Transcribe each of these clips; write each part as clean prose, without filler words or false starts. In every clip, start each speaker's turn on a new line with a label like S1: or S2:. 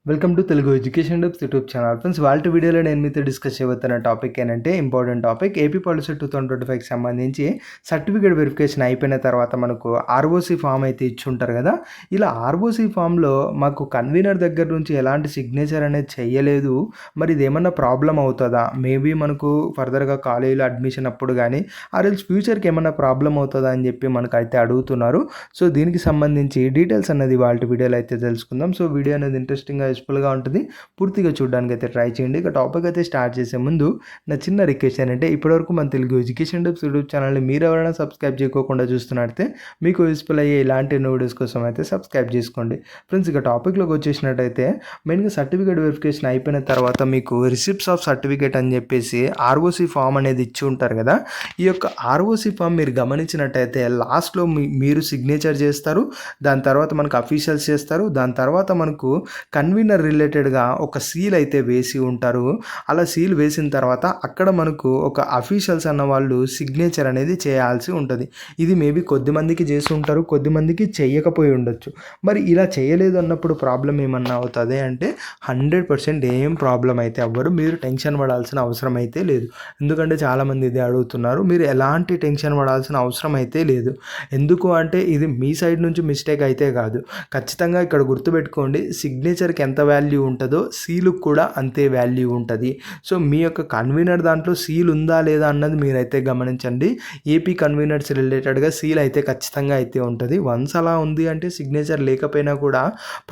S1: Welcome to Telugu education డెప్స్ YouTube channel. Friends, వాళ్ళ వీడియోలో నేను మీతో డిస్కస్ చేయబోతున్న టాపిక్ ఏంటంటే ఇంపార్టెంట్ టాపిక్. ఏపీ పాలిసీ 2025కి సంబంధించి సర్టిఫికేట్ వెరిఫికేషన్ అయిపోయిన తర్వాత మనకు ఆర్ఓసీ ఫామ్ అయితే ఇచ్చి ఉంటారు కదా. ఇలా ఆర్ఓసీ ఫామ్లో మాకు కన్వీనర్ దగ్గర నుంచి ఎలాంటి సిగ్నేచర్ అనేది చేయలేదు. మరి ఇది ఏమన్నా ప్రాబ్లం అవుతుందా? మేబీ మనకు ఫర్దర్గా కాలేజీలో అడ్మిషన్ అప్పుడు కానీ ఆర్ఎల్స్ ఫ్యూచర్కి ఏమన్నా ప్రాబ్లం అవుతుందా అని చెప్పి మనకు అయితే అడుగుతున్నారు. సో దీనికి సంబంధించి డీటెయిల్స్ అనేది వాళ్ళ వీడియోలో అయితే తెలుసుకుందాం. సో వీడియో అనేది ఇంట్రెస్టింగ్గా యూస్ఫుల్గా ఉంటుంది. పూర్తిగా చూడడానికి అయితే ట్రై చేయండి. ఇక టాపిక్ అయితే స్టార్ట్ చేసే ముందు నా చిన్న రిక్వెస్ట్ ఏంటంటే ఇప్పటివరకు మన తెలుగు ఎడ్యుకేషన్ డెప్స్ యూట్యూబ్ ఛానల్ని మీరు ఎవరైనా సబ్స్క్రైబ్ చేయకోకుండా చూస్తున్నట్టయితే మీకు యూస్ఫుల్ అయ్యే ఇలాంటి వీడియోస్ కోసం అయితే సబ్స్క్రైబ్ చేసుకోండి. ఫ్రెండ్స్, ఇక టాపిక్లోకి వచ్చేసినట్టయితే మెయిన్గా సర్టిఫికేట్ వెరిఫికేషన్ అయిపోయిన తర్వాత మీకు రిసిప్ట్స్ ఆఫ్ సర్టిఫికేట్ అని చెప్పేసి ఆర్ఓసీ ఫామ్ అనేది ఇచ్చి ఉంటారు కదా. ఈ యొక్క ఆర్ఓసీ ఫామ్ మీరు గమనించినట్టయితే లాస్ట్లో మీరు సిగ్నేచర్ చేస్తారు. దాని తర్వాత మనకు అఫీషియల్స్ చేస్తారు. దాని తర్వాత మనకు కన్వీనర్ రిలేటెడ్గా ఒక సీల్ అయితే వేసి ఉంటారు. అలా సీల్ వేసిన తర్వాత అక్కడ మనకు ఒక అఫీషియల్స్ అన్న వాళ్ళు సిగ్నేచర్ అనేది చేయాల్సి ఉంటుంది. ఇది మేబీ కొద్దిమందికి చేసి ఉంటారు, కొద్దిమందికి చేయకపోయి ఉండొచ్చు. మరి ఇలా చేయలేదు అన్నప్పుడు ప్రాబ్లం ఏమన్నా అవుతుంది అంటే 100% ఏం ప్రాబ్లం అయితే అవ్వరు. మీరు టెన్షన్ పడాల్సిన అవసరం అయితే లేదు. ఎందుకంటే చాలామంది ఇది అడుగుతున్నారు. మీరు ఎలాంటి టెన్షన్ పడాల్సిన అవసరం అయితే లేదు. ఎందుకు అంటే ఇది మీ సైడ్ నుంచి మిస్టేక్ అయితే కాదు. ఖచ్చితంగా ఇక్కడ గుర్తుపెట్టుకోండి, సిగ్నేచర్కి ఎంత వాల్యూ ఉంటుందో సీలుకు కూడా అంతే వాల్యూ ఉంటుంది. సో మీ యొక్క కన్వీనర్ దాంట్లో సీల్ ఉందా లేదా అన్నది మీరైతే గమనించండి. ఏపీ కన్వీనర్స్ రిలేటెడ్గా సీల్ అయితే ఖచ్చితంగా అయితే ఉంటుంది. వన్స్ అలా ఉంది అంటే సిగ్నేచర్ లేకపోయినా కూడా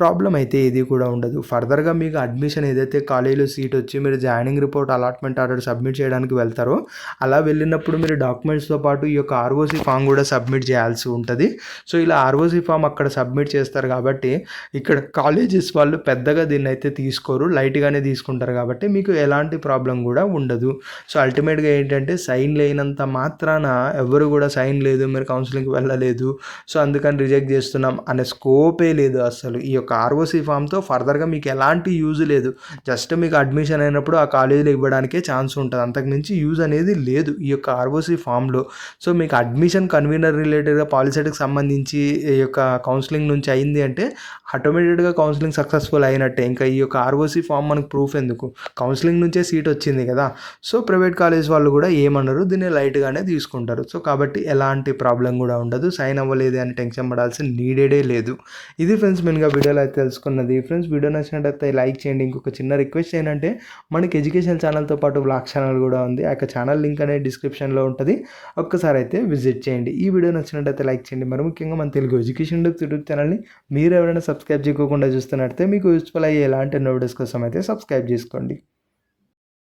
S1: ప్రాబ్లం అయితే ఇది కూడా ఉండదు. ఫర్దర్గా మీకు అడ్మిషన్ ఏదైతే కాలేజీలో సీట్ వచ్చి మీరు joining report allotment order submit చేయడానికి వెళ్తారో అలా వెళ్ళినప్పుడు మీరు డాక్యుమెంట్స్తో పాటు ఈ యొక్క ఆర్ఓసీ ఫామ్ కూడా సబ్మిట్ చేయాల్సి ఉంటుంది. సో ఇలా ఆర్ఓసీ ఫామ్ అక్కడ సబ్మిట్ చేస్తారు కాబట్టి ఇక్కడ కాలేజెస్ వాళ్ళు పెద్దగా దీన్ని అయితే తీసుకోరు, లైట్గానే తీసుకుంటారు కాబట్టి మీకు ఎలాంటి ప్రాబ్లం కూడా ఉండదు. సో అల్టిమేట్గా ఏంటంటే సైన్ లేనంత మాత్రాన ఎవరు కూడా సైన్ లేదు, మీరు కౌన్సిలింగ్కి వెళ్ళలేదు, సో అందుకని రిజెక్ట్ చేస్తున్నాం అనే స్కోపే లేదు అసలు. ఈ యొక్క ఆర్ఓసీ ఫామ్తో ఫర్దర్గా మీకు ఎలాంటి యూజ్ లేదు. జస్ట్ మీకు అడ్మిషన్ అయినప్పుడు ఆ కాలేజీలో ఇవ్వడానికే ఛాన్స్ ఉంటుంది, అంతకుమించి యూజ్ అనేది లేదు ఈ యొక్క ఆర్ఓసీ ఫామ్లో. సో మీకు అడ్మిషన్ కన్వీనర్ రిలేటెడ్గా పాలిసెట్కి సంబంధించి ఈ యొక్క కౌన్సిలింగ్ నుంచి అయింది అంటే ఆటోమేటెడ్గా కౌన్సిలింగ్ సక్సెస్ఫుల్ అయినట్టే. ఇంకా ఈ యొక్క ఆర్ఓసీ ఫామ్ మనకు ప్రూఫ్ ఎందుకు, కౌన్సిలింగ్ నుంచే సీట్ వచ్చింది కదా. సో ప్రైవేట్ కాలేజ్ వాళ్ళు కూడా ఏమన్నారు, దీన్ని లైట్గానే తీసుకుంటారు. సో కాబట్టి ఎలాంటి ప్రాబ్లం కూడా ఉండదు. సైన్ అవ్వలేదు అని టెన్షన్ పడాల్సిన నీడేడే లేదు. ఇది ఫ్రెండ్స్ మెయిన్గా వీడియోలో అయితే తెలుసుకున్నది. ఫ్రెండ్స్, వీడియో నచ్చినట్టయితే లైక్ చేయండి. ఇంకొక చిన్న రిక్వెస్ట్ ఏంటంటే మనకి ఎడ్యుకేషన్ ఛానల్తో పాటు బ్లాగ్ ఛానల్ కూడా ఉంది. ఆ యొక్క ఛానల్ లింక్ అనేది డిస్క్రిప్షన్లో ఉంటుంది, ఒక్కసారి అయితే విజిట్ చేయండి. ఈ వీడియో నచ్చినట్టయితే లైక్ చేయండి. మరి ముఖ్యంగా మన తెలుగు ఎడ్యుకేషన్ యూట్యూబ్ ఛానల్ని మీరు ఎవరైనా సబ్స్క్రైబ్ చేయకుండా చూస్తున్నట్టయితే మీకు యూస్ఫుల్ అయ్యే ఎలాంటి వీడియోస్ కోసం అయితే సబ్స్క్రైబ్ చేసుకోండి.